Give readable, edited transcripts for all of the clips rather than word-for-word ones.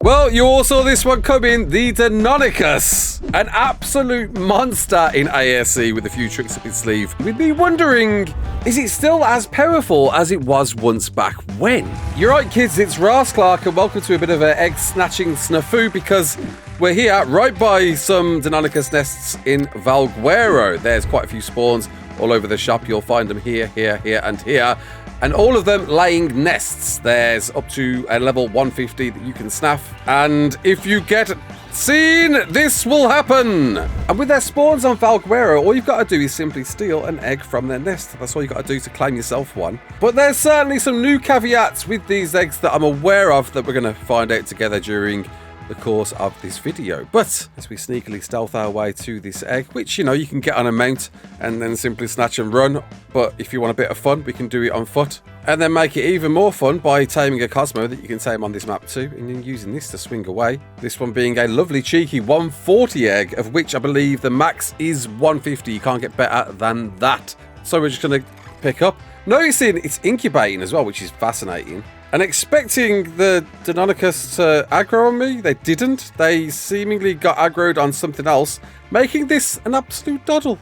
Well, you all saw this one coming, the Deinonychus. An absolute monster in ASC with a few tricks up its sleeve. We'd be wondering, is it still as powerful as it was once back when? You're right, kids, it's Raasclark, and welcome to a bit of an egg-snatching snafu, because we're here right by some Deinonychus nests in Valguero. There's quite a few spawns all over the shop. You'll find them here, here, here, and here. And all of them laying nests. There's up to a level 150 that you can snaff. And if you get seen, this will happen. And with their spawns on Valguero, all you've got to do is simply steal an egg from their nest. That's all you've got to do to claim yourself one. But there's certainly some new caveats with these eggs that I'm aware of that we're going to find out together during the course of this video. But as we sneakily stealth our way to this egg, which, you know, you can get on a mount and then simply snatch and run, but if you want a bit of fun, we can do it on foot, and then make it even more fun by taming a Cosmo that you can tame on this map too, and then using this to swing away. This one being a lovely cheeky 140 egg, of which I believe the max is 150. You can't get better than that. So we're just going to pick up, noticing it's incubating as well, which is fascinating. And expecting the Deinonychus to aggro on me, they didn't. They seemingly got aggroed on something else, making this an absolute doddle.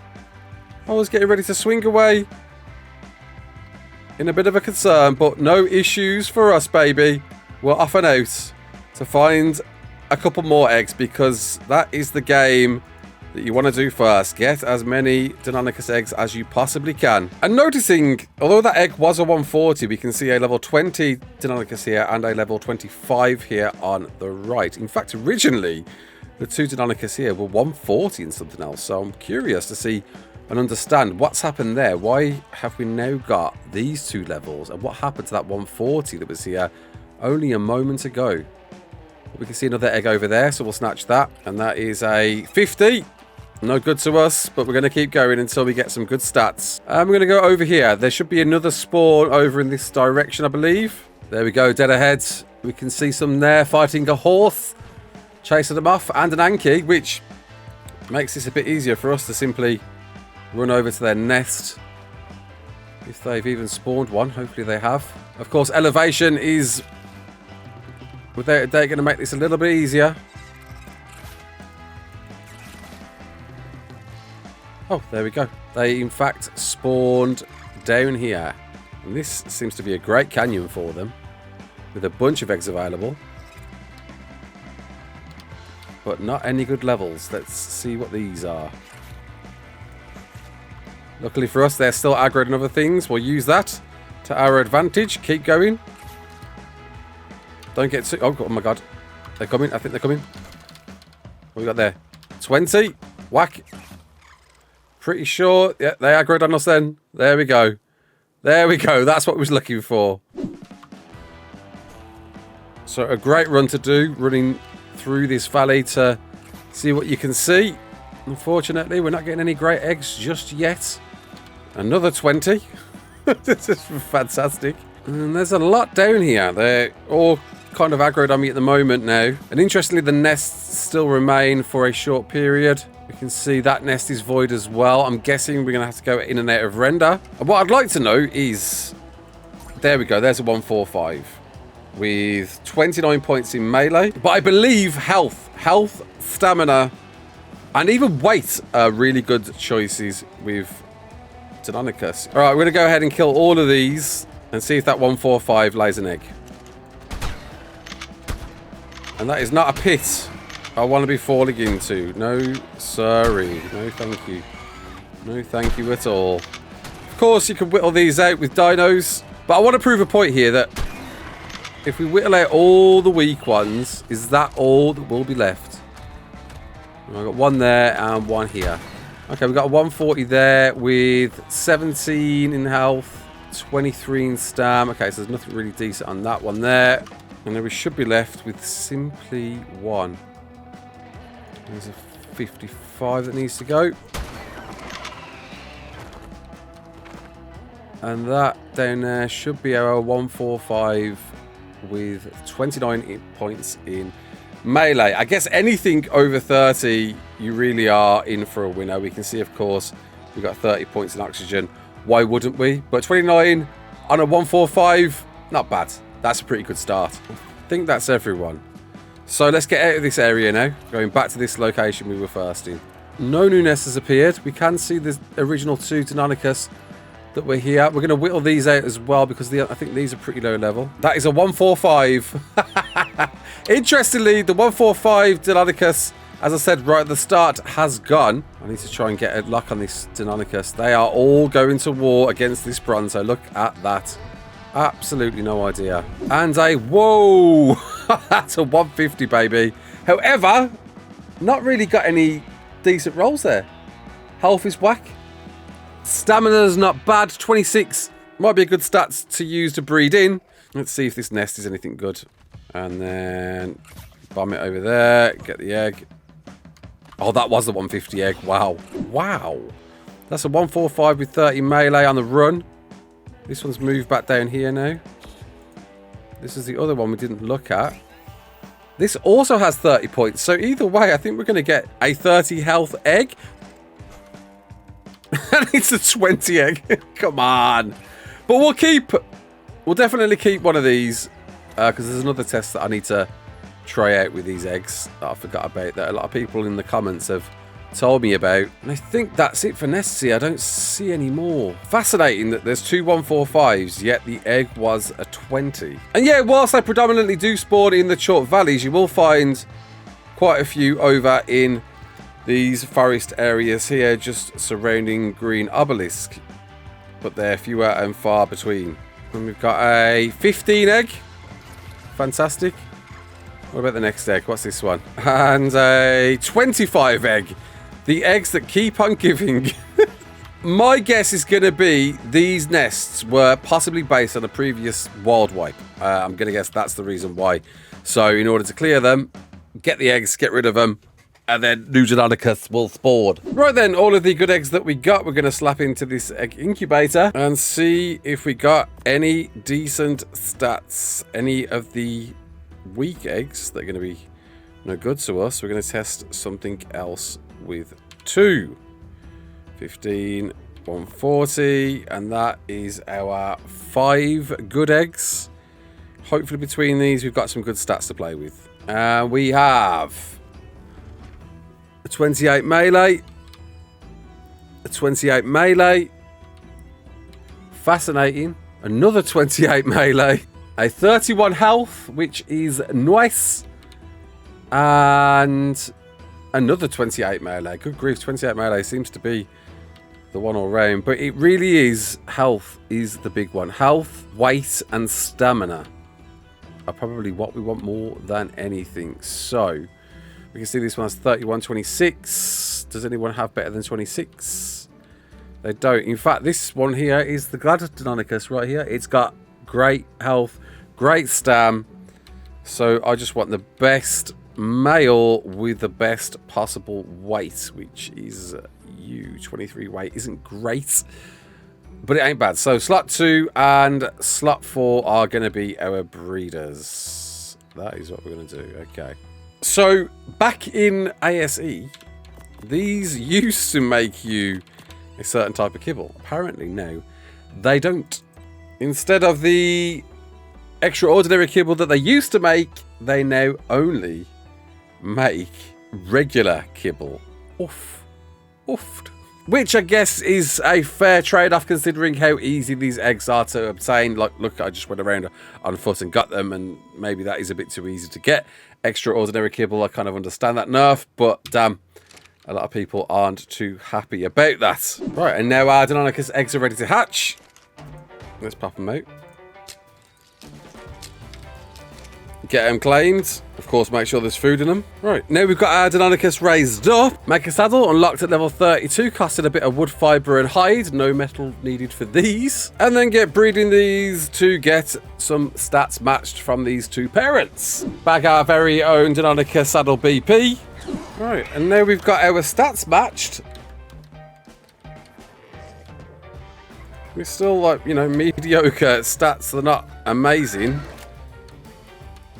I was getting ready to swing away in a bit of a concern, but no issues for us, baby. We're off and out to find a couple more eggs, because that is the game that you want to do first. Get as many Deinonychus eggs as you possibly can. And noticing, although that egg was a 140, we can see a level 20 Deinonychus here and a level 25 here on the right. In fact, originally, the two Deinonychus here were 140 and something else. So I'm curious to see and understand what's happened there. Why have we now got these two levels? And what happened to that 140 that was here only a moment ago? We can see another egg over there, so we'll snatch that. And that is a 50. No good to us, but we're going to keep going until we get some good stats. We're going to go over here. There should be another spawn over in this direction, I believe. There we go, dead ahead. We can see some there fighting a horse, chasing them off, and an Anki, which makes this a bit easier for us to simply run over to their nest. If they've even spawned one, hopefully they have. Of course, elevation is, without a doubt, going to make this a little bit easier. Oh, there we go. They, in fact, spawned down here. And this seems to be a great canyon for them, with a bunch of eggs available. But not any good levels. Let's see what these are. Luckily for us, they're still aggroed and other things. We'll use that to our advantage. Keep going. Don't get too... Oh my god. They're coming. I think they're coming. What we got there? 20. Whack. Pretty sure, yeah, they aggroed on us then. There we go. There we go. That's what we was looking for. So a great run to do, running through this valley to see what you can see. Unfortunately, we're not getting any great eggs just yet. Another 20. This is fantastic. And there's a lot down here. They're all kind of aggroed on me at the moment now. And interestingly, the nests still remain for a short period. We can see that nest is void as well. I'm guessing we're going to have to go in and out of render. And what I'd like to know is... There we go. There's a 145 with 29 points in melee. But I believe health, stamina, and even weight are really good choices with Deinonychus. All right, we're going to go ahead and kill all of these and see if that 145 lays an egg. And that is not a pit I want to be falling into. No, sorry. No, thank you. No, thank you at all. Of course, you can whittle these out with dinos, but I want to prove a point here that if we whittle out all the weak ones, is that all that will be left? I've got one there and one here. Okay, we've got a 140 there with 17 in health, 23 in stam. Okay, so there's nothing really decent on that one there. And then we should be left with simply one. There's a 55 that needs to go. And that down there should be our 145 with 29 points in melee. I guess anything over 30, you really are in for a winner. We can see, of course, we've got 30 points in oxygen. Why wouldn't we? But 29 on a 145, not bad. That's a pretty good start. I think that's everyone. So let's get out of this area now. Going back to this location we were first in. No new nests has appeared. We can see the original 2 Deinonychus that were here. We're going to whittle these out as well because I think these are pretty low level. That is a 145. Interestingly, the 145 Deinonychus, as I said right at the start, has gone. I need to try and get a lock on this Deinonychus. They are all going to war against this Bronzo. Look at that. Absolutely no idea. And a... Whoa! That's a 150, baby. However, not really got any decent rolls there. Health is whack. Stamina's not bad. 26 might be a good stats to use to breed in. Let's see if this nest is anything good. And then bomb it over there. Get the egg. Oh, that was the 150 egg. Wow. Wow. That's a 145 with 30 melee on the run. This one's moved back down here now. This is the other one we didn't look at. This also has 30 points. So either way, I think we're going to get a 30 health egg. And it's a 20 egg. Come on. But we'll definitely keep one of these. Because there's another test that I need to try out with these eggs that I forgot about, that a lot of people in the comments have told me about. And I think that's it for nests here. I don't see any more. Fascinating that there's 2 145s, yet the egg was a 20. And yeah, whilst I predominantly do spawn in the chalk valleys, you will find quite a few over in these forest areas here, just surrounding green obelisk. But they're fewer and far between. And we've got a 15 egg. Fantastic. What about the next egg? What's this one? And a 25 egg. The eggs that keep on giving. My guess is going to be these nests were possibly based on a previous wild wipe. I'm going to guess that's the reason why. So in order to clear them, get the eggs, get rid of them, and then new Deinonychus will spawn. Right then, all of the good eggs that we got, we're going to slap into this egg incubator and see if we got any decent stats. Any of the weak eggs that are going to be no good to us. We're going to test something else with 2. 15, 140, and that is our 5 good eggs. Hopefully between these we've got some good stats to play with. We have a 28 melee, a 28 melee, fascinating, another 28 melee, a 31 health, which is nice, and another 28 melee. Good grief, 28 melee seems to be the one all round, but it really is health is the big one. Health, weight, and stamina are probably what we want more than anything. So we can see this one has 31, 26. Does anyone have better than 26? They don't. In fact, this one here is the Glad Deinonychus right here. It's got great health, great stam. So I just want the best male with the best possible weight, which is you. 23 weight isn't great, but it ain't bad. So slot 2 and slot 4 are going to be our breeders. That is what we're going to do. Okay. So back in ASE, these used to make you a certain type of kibble. Apparently now they don't. Instead of the extraordinary kibble that they used to make, they now only make regular kibble. Oof. Oofed. Which I guess is a fair trade-off considering how easy these eggs are to obtain. Like, look, I just went around on foot and got them, and maybe that is a bit too easy to get. Extraordinary kibble, I kind of understand that nerf, but damn, a lot of people aren't too happy about that. Right, and now our Deinonychus eggs are ready to hatch. Let's pop them out. Get them claimed. Of course, make sure there's food in them. Right, now we've got our Deinonychus raised up. Make a saddle, unlocked at level 32. Costed a bit of wood fibre and hide. No metal needed for these. And then get breeding these to get some stats matched from these 2 parents. Back our very own Deinonychus saddle BP. Right, and now we've got our stats matched. We're still like, you know, mediocre stats. They're not amazing.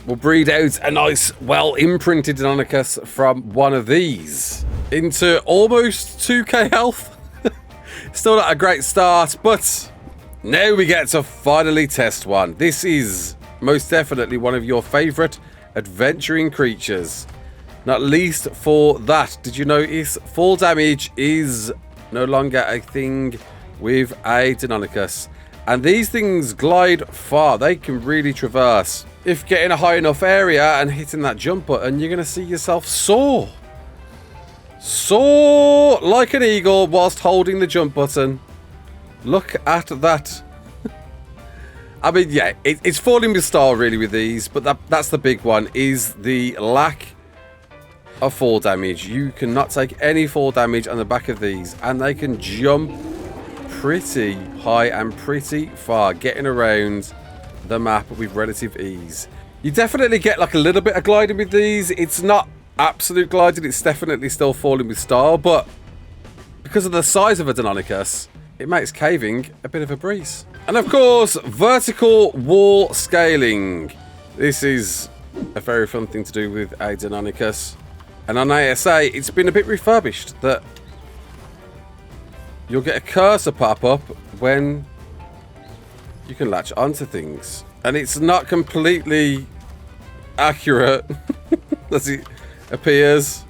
We'll breed out a nice, well-imprinted Deinonychus from one of these into almost 2k health. Still not a great start, but now we get to finally test one. This is most definitely one of your favourite adventuring creatures. Not least for that, did you notice fall damage is no longer a thing with a Deinonychus? And these things glide far. They can really traverse. If getting a high enough area and hitting that jump button, you're going to see yourself soar. Soar like an eagle whilst holding the jump button. Look at that. I mean, yeah, it's falling with style really with these, but that's the big one, is the lack of fall damage. You cannot take any fall damage on the back of these, and they can jump pretty high and pretty far, getting around the map with relative ease. You definitely get like a little bit of gliding with these. It's not absolute gliding, it's definitely still falling with style, but because of the size of a Deinonychus, it makes caving a bit of a breeze. And of course, vertical wall scaling. This is a very fun thing to do with a Deinonychus. And on ASA, it's been a bit refurbished that you'll get a cursor pop up when you can latch onto things. And it's not completely accurate as it appears.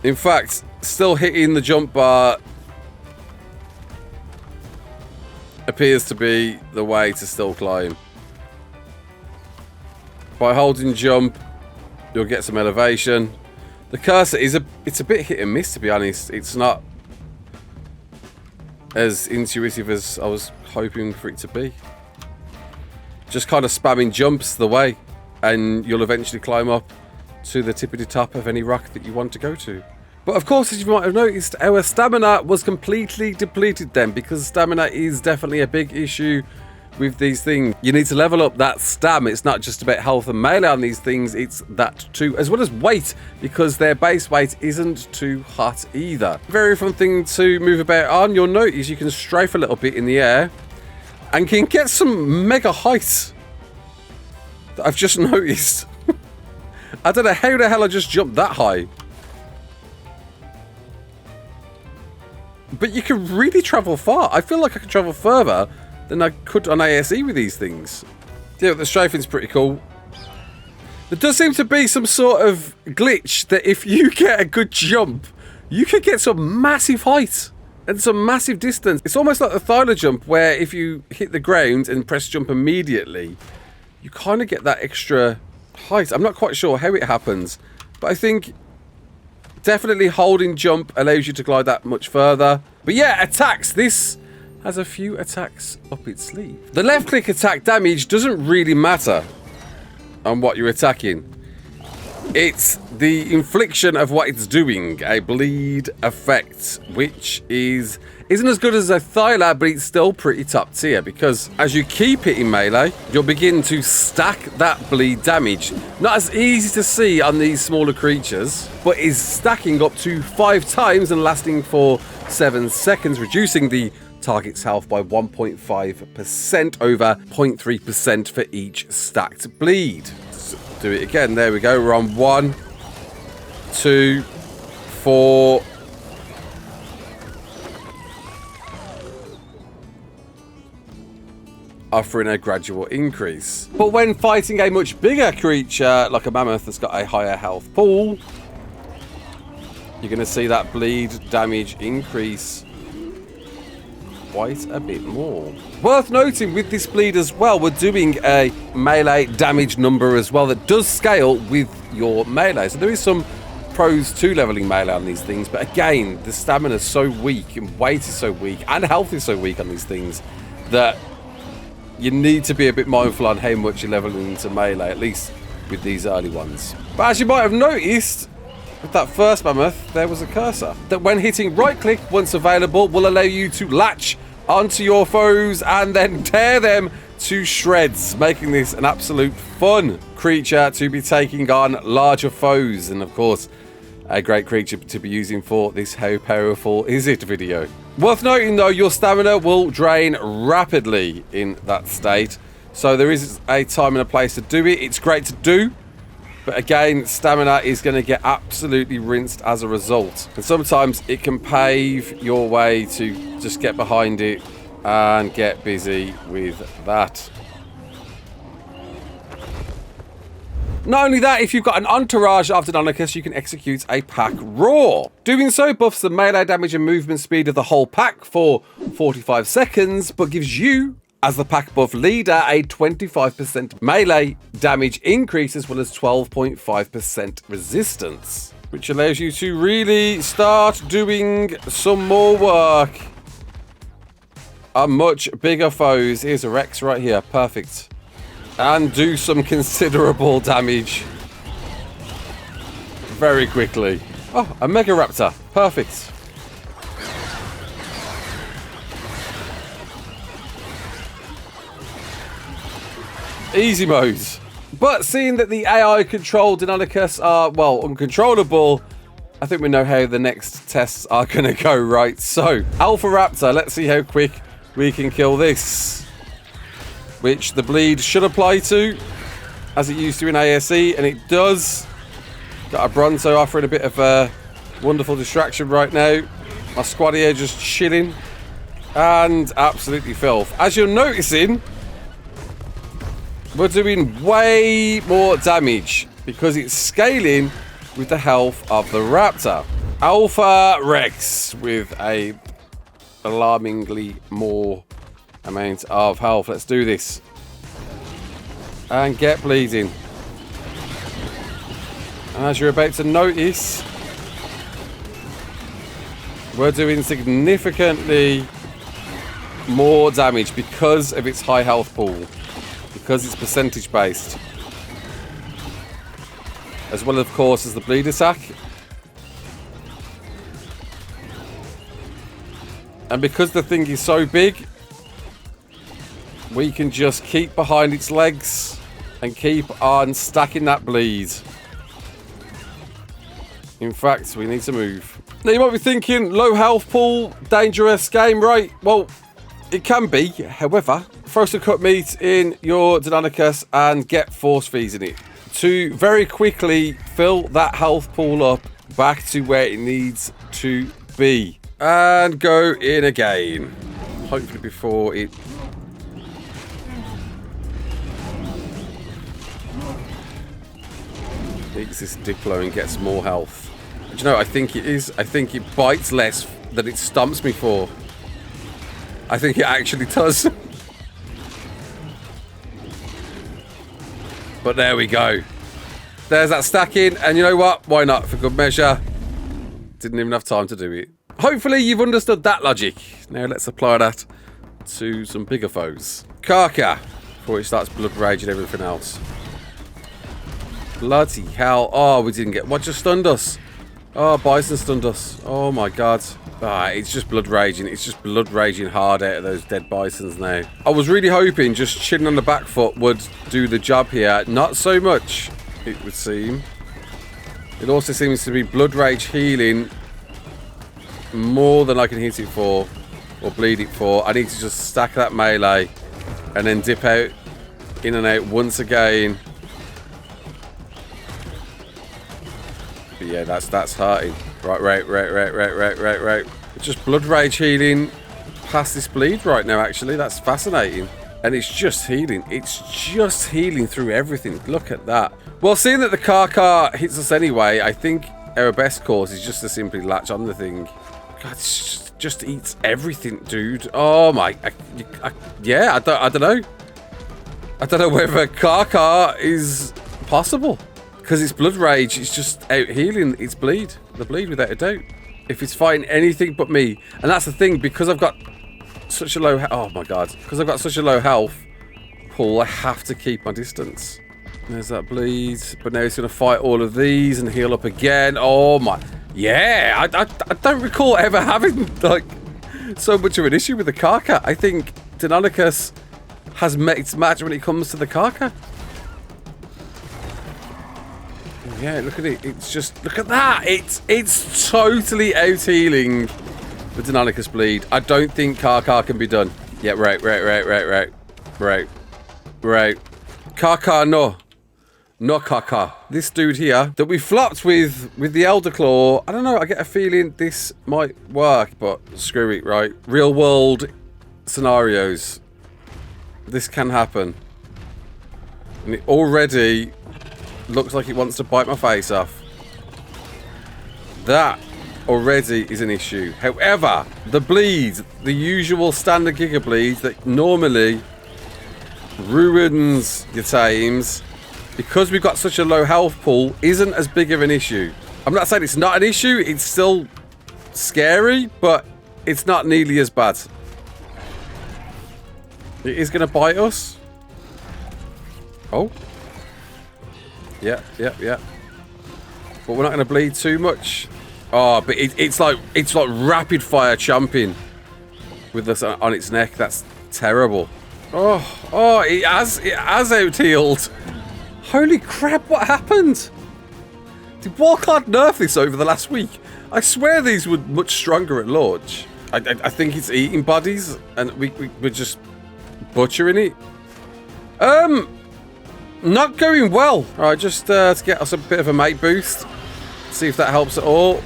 In fact, still hitting the jump bar appears to be the way to still climb. By holding jump, you'll get some elevation. The cursor is it's a bit hit and miss, to be honest. It's not as intuitive as I was hoping for it to be. Just kind of spamming jumps the way, and you'll eventually climb up to the tippity top of any rock that you want to go to. But of course, as you might have noticed, our stamina was completely depleted then, because stamina is definitely a big issue with these things. You need to level up that stam. It's not just about health and melee on these things, it's that too, as well as weight, because their base weight isn't too hot either. Very fun thing to move about on. You'll notice you can strafe a little bit in the air and can get some mega height that I've just noticed. I don't know how the hell I just jumped that high. But you can really travel far. I feel like I can travel further than I could on ASE with these things. Yeah, the strafing's pretty cool. There does seem to be some sort of glitch that if you get a good jump, you can get some massive height and some massive distance. It's almost like the Thyla jump, where if you hit the ground and press jump immediately, you kind of get that extra height. I'm not quite sure how it happens, but I think definitely holding jump allows you to glide that much further. But yeah, attacks. This has a few attacks up its sleeve. The left click attack damage doesn't really matter on what you're attacking. It's the infliction of what it's doing, a bleed effect, which isn't as good as a Thyla, but it's still pretty top tier, because as you keep hitting melee, you'll begin to stack that bleed damage. Not as easy to see on these smaller creatures, but is stacking up to 5 times and lasting for 7 seconds, reducing the target's health by 1.5% over 0.3% for each stacked bleed. Do it again. There we go. We're on 1, 2, 4. Offering a gradual increase. But when fighting a much bigger creature, like a mammoth that's got a higher health pool, you're going to see that bleed damage increase quite a bit more. Worth noting with this bleed as well, we're doing a melee damage number as well that does scale with your melee. So there is some pros to leveling melee on these things, but again, the stamina is so weak and weight is so weak and health is so weak on these things that you need to be a bit mindful on how much you're leveling into melee, at least with these early ones. But as you might have noticed, with that first mammoth, there was a cursor that when hitting right click once available will allow you to latch onto your foes and then tear them to shreds, making this an absolute fun creature to be taking on larger foes, and of course a great creature to be using for this how powerful is it video. Worth noting though, your stamina will drain rapidly in that state, so there is a time and a place to do it. It's great to do, but again, stamina is going to get absolutely rinsed as a result. And sometimes it can pave your way to just get behind it and get busy with that. Not only that, if you've got an entourage of Deinonychus, you can execute a pack roar. Doing so buffs the melee damage and movement speed of the whole pack for 45 seconds, but gives you, as the pack buff leader, a 25% melee damage increase as well as 12.5% resistance, which allows you to really start doing some more work on much bigger foes. Here's a Rex right here, perfect. And do some considerable damage very quickly. Oh, a Mega Raptor, perfect. Easy mode. But seeing that the AI controlled Deinonychus are, well, uncontrollable, I think we know how the next tests are going to go, right? So, Alpha Raptor, let's see how quick we can kill this. Which the bleed should apply to, as it used to in ASE, and it does. Got a Bronto offering a bit of a wonderful distraction right now. My squad here just chilling. And absolutely filth. As you're noticing, we're doing way more damage because it's scaling with the health of the Raptor. Alpha Rex with a alarmingly more amount of health. Let's do this. And get bleeding. And as you're about to notice, we're doing significantly more damage because of its high health pool. Because it's percentage based. As well, of course, as the bleed attack. And because the thing is so big, we can just keep behind its legs and keep on stacking that bleed. In fact, we need to move. Now, you might be thinking, low health pool, dangerous game, right? Well, it can be. However, throw some cut meat in your Deinonychus and get force feeds in it to very quickly fill that health pool up back to where it needs to be. And go in again. Hopefully before it... eats this Diplo and gets more health. But you know, I think it is. I think it bites less than it stomps me for. I think it actually does. But there we go. There's that stacking. And you know what? Why not? For good measure. Didn't even have time to do it. Hopefully you've understood that logic. Now let's apply that to some bigger foes. Karka. Before it starts blood rage and everything else. Bloody hell. Oh, we didn't get... what just stunned us? Oh, Bison stunned us. Oh my god. Ah, it's just blood raging. It's just blood raging hard out of those dead Bisons now. I was really hoping just chilling on the back foot would do the job here. Not so much, it would seem. It also seems to be blood rage healing more than I can hit it for or bleed it for. I need to just stack that melee and then dip out in and out once again. But yeah, that's hurting. Right. It's just blood rage healing past this bleed right now, actually. That's fascinating. And it's just healing. It's just healing through everything. Look at that. Well, seeing that the car hits us anyway, I think our best course is just to simply latch on the thing. God, it just eats everything, dude. Oh my... yeah, I don't know. I don't know whether car is possible. Because it's blood rage, it's just out healing its bleed. The bleed, without a doubt. If it's fighting anything but me. And that's the thing, because I've got such a low... oh my god. Because I've got such a low health pool, I have to keep my distance. There's that bleed. But now it's going to fight all of these and heal up again. Oh my... yeah, I don't recall ever having, like, so much of an issue with the Karka. I think Deinonychus has met its match when it comes to the Karka. Yeah, look at it. It's just... look at that. It's totally out-healing the Deinonychus bleed. I don't think Karka can be done. Yeah, right. Karka, no. No Karka. This dude here that we flopped with the Elder Claw. I don't know. I get a feeling this might work, but screw it, right? Real world scenarios. This can happen. And it already... looks like it wants to bite my face off. That already is an issue. However, the bleed, the usual standard Giga bleed that normally ruins your tames, because we've got such a low health pool, isn't as big of an issue. I'm not saying it's not an issue, it's still scary, but it's not nearly as bad. It is going to bite us. Oh. Yeah. But we're not going to bleed too much. Oh, but it's like rapid fire chomping with this on its neck. That's terrible. Oh, it has out-healed. Holy crap, what happened? Did Raasclark nerf this over the last week? I swear these were much stronger at launch. I think it's eating bodies, and we're just butchering it. Not going well. All right, just to get us a bit of a mate boost. See if that helps at all.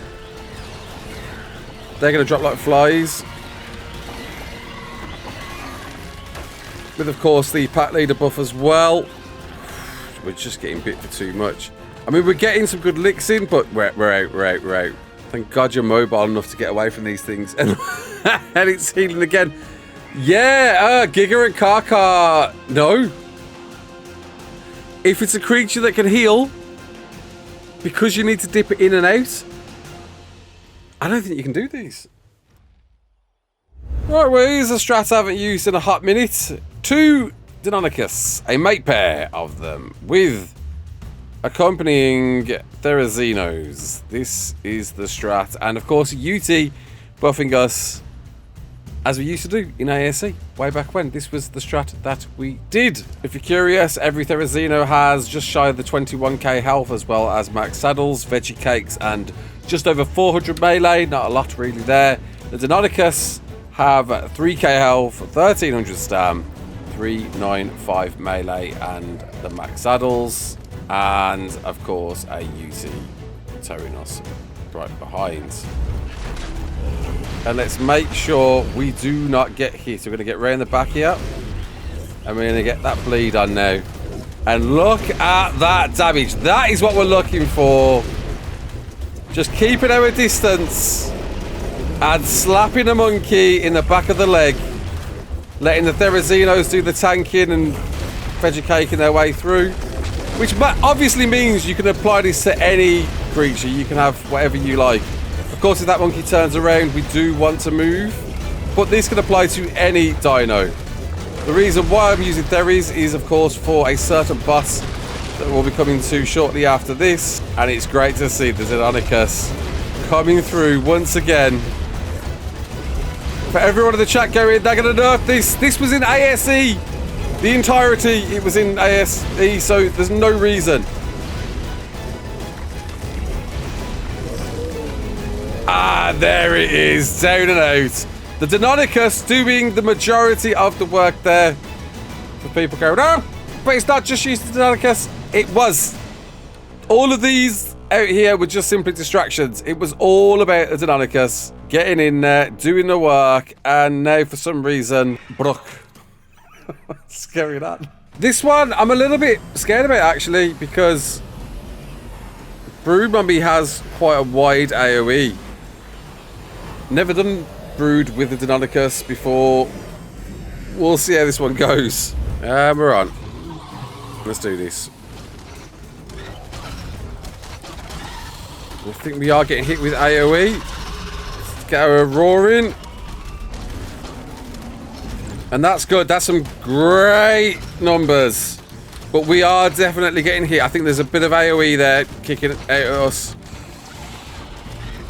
They're going to drop like flies. With, of course, the pack leader buff as well. We're just getting bit for too much. I mean, we're getting some good licks in, but we're out. Thank God you're mobile enough to get away from these things. And, and it's healing again. Yeah, Giga and Kaka. No. If it's a creature that can heal, because you need to dip it in and out, I don't think you can do these. Right, well, here's a strat I haven't used in a hot minute. 2 Deinonychus, a mate pair of them, with accompanying Therazinos. This is the strat. And of course, UT buffing us as we used to do in ASC way back when. This was the strat that we did. If you're curious, every Therazino has just shy of the 21k health, as well as max saddles, veggie cakes, and just over 400 melee. Not a lot really there. The Deinonychus have 3k health, 1300 stam, 395 melee, and the max saddles, and of course a UT towing us right behind. And let's make sure we do not get hit. We're going to get round the back here, and we're going to get that bleed on now. And look at that damage. That is what we're looking for. Just keeping our distance and slapping a monkey in the back of the leg, letting the Therazinos do the tanking and veggie caking their way through, which obviously means you can apply this to any creature. You can have whatever you like. Of course, if that monkey turns around, we do want to move, but this can apply to any dino. The reason why I'm using Theris is, of course, for a certain boss that we'll be coming to shortly after this, and it's great to see the Deinonychus coming through once again. For everyone in the chat going, they're going to nerf this. This was in ASE. The entirety, it was in ASE, so there's no reason. Ah, there it is, down and out. The Deinonychus doing the majority of the work there. For people going, oh, but it's not just used to Deinonychus. It was. All of these out here were just simply distractions. It was all about the Deinonychus getting in there, doing the work, and now for some reason, Brook. What's going on? This one, I'm a little bit scared about actually, because Broodmother has quite a wide AoE. Never done Brood with the Deinonychus before. We'll see how this one goes. We're on. Let's do this. I think we are getting hit with AoE. Let's get our roaring. And that's good. That's some great numbers. But we are definitely getting hit. I think there's a bit of AoE there kicking out at us.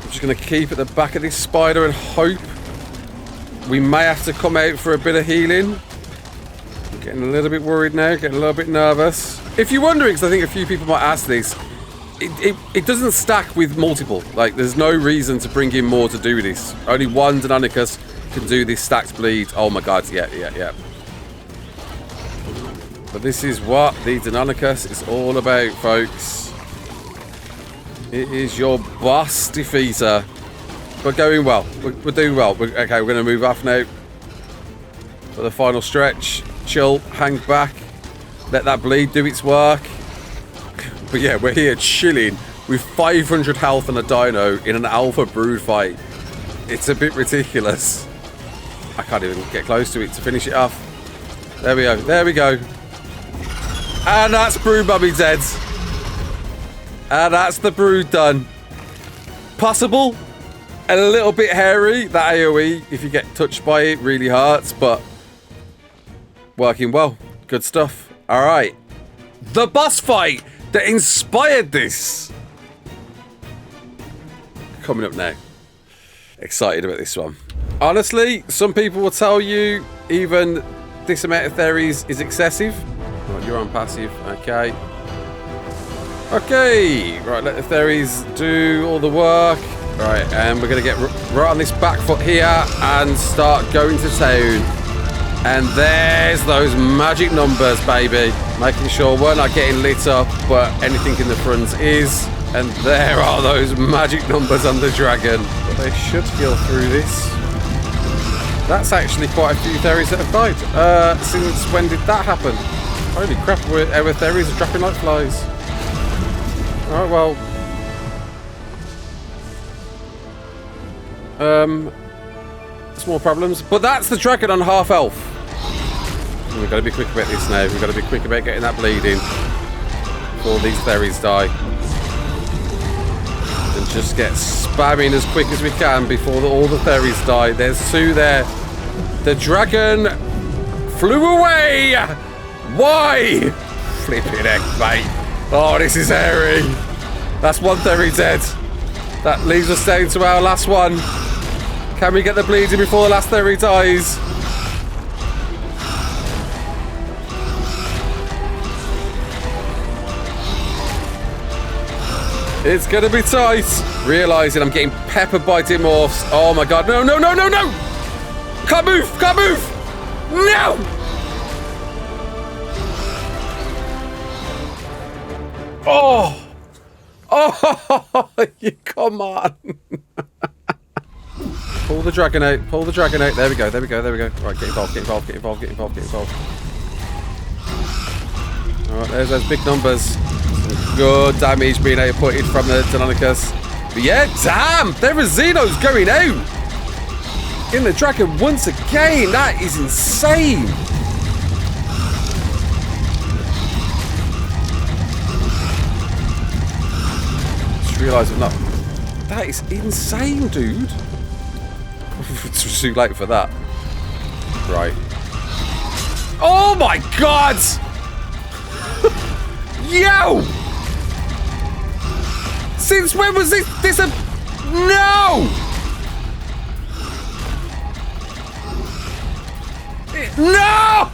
I'm just going to keep at the back of this spider and hope. We may have to come out for a bit of healing. I'm getting a little bit worried now. Getting a little bit nervous. If you're wondering, because I think a few people might ask this, it doesn't stack with multiple. Like, there's no reason to bring in more to do this. Only one Deinonychus can do this stacked bleed. Oh my god, yeah. But this is what the Deinonychus is all about, folks. It is your boss defeater. We're going well. We're doing well. Okay, we're going to move off now for the final stretch. Chill, hang back, let that bleed do its work. But yeah, we're here chilling with 500 health and a dino in an alpha brood fight. It's a bit ridiculous. I can't even get close to it to finish it off. There we go. There we go. And that's Broodmother dead. And that's the brood done. Possible. A little bit hairy. That AoE, if you get touched by it, really hurts. But working well. Good stuff. All right. The boss fight that inspired this. Coming up now. Excited about this one. Honestly, some people will tell you even this amount of theories is excessive. Right, you're on passive. Okay. Okay. Right, let the theories do all the work. Right, and we're going to get right on this back foot here and start going to town. And there's those magic numbers, baby. Making sure we're not getting lit up, but anything in the front is. And there are those magic numbers on the dragon. But they should heal through this. That's actually quite a few theories that have died. Since when did that happen? Holy crap, our theories are dropping like flies. Alright, well. Small problems. But that's the dragon on half health. We've got to be quick about this now. We've got to be quick about getting that bleeding before these theories die. And just get spamming as quick as we can before all the theories die. There's two there. The dragon flew away. Why? Flipping heck, mate. Oh, this is hairy. That's one theory dead. That leaves us down to our last one. Can we get the bleeding before the last theory dies? It's gonna be tight. Realising I'm getting peppered by dimorphs. Oh my god, no, no, no, no, no! Can't move, can't move! No! Oh! Oh, you come on. Pull the dragon out, pull the dragon out. There we go, there we go, there we go. Right, get involved, get involved, get involved, get involved, get involved. Alright, there's those big numbers. Some good damage being outputted from the Deinonychus. But yeah, damn! There are Xenos going out! In the dragon once again! That is insane! Just realised I'm not... That is insane, dude! It's too late for that. Right. Oh my god! Yo! Since when was this a... No! No!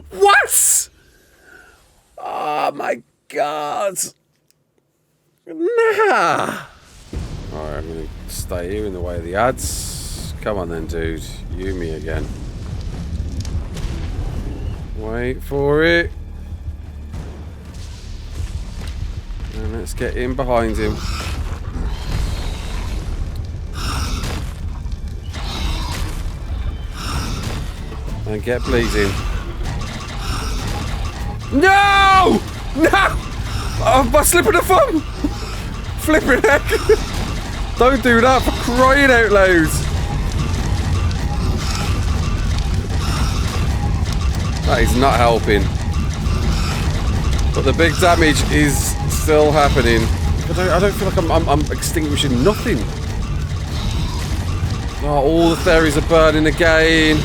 What? Oh my god. Nah. Alright, I'm gonna stay here in the way of the ads. Come on then, dude. You me again. Wait for it. And let's get in behind him. And get bleeding. No! No! Oh, my slip of the thumb! Flipping heck! Don't do that for crying out loud! That is not helping. But the big damage is still happening. I don't feel like I'm extinguishing nothing. Oh, all the theories are burning again.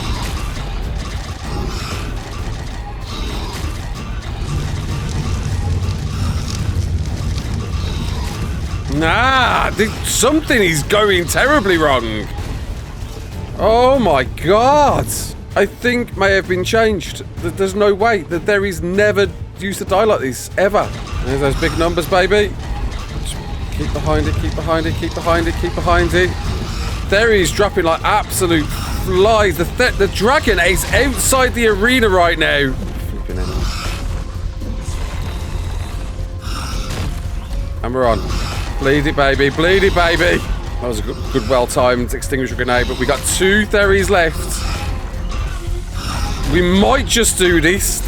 Nah, something is going terribly wrong. Oh my god. I think may have been changed. There's no way. The theories never used to die like this, ever. There's those big numbers, baby. Just keep behind it, keep behind it, keep behind it, keep behind it. Theories dropping like absolute flies. The dragon is outside the arena right now. Flipping hell. And we're on. Bleed it, baby. Bleed it, baby. That was a good well-timed extinguisher grenade, but we got 2 theories left. We might just do this.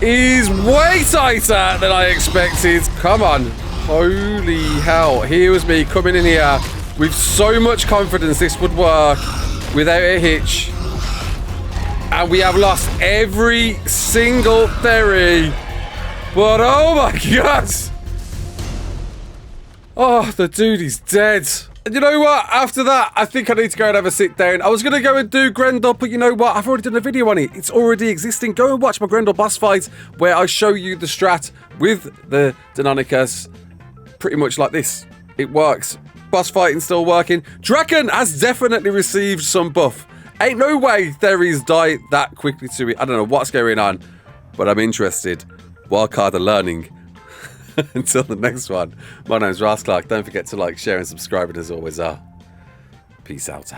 is way tighter than I expected. Come on. Holy hell. Here was me coming in here with so much confidence this would work without a hitch. And we have lost every single theory. But oh my god. Oh, the dude is dead. And you know what? After that, I think I need to go and have a sit down. I was going to go and do Grendel, but you know what? I've already done a video on it. It's already existing. Go and watch my Grendel boss fight where I show you the strat with the Deinonychus. Pretty much like this. It works. Boss fighting still working. Draken has definitely received some buff. Ain't no way theories die that quickly to it. I don't know what's going on, but I'm interested. Wildcard are learning. Until the next one, my name's Raasclark. Don't forget to like, share, and subscribe. And as always, peace out.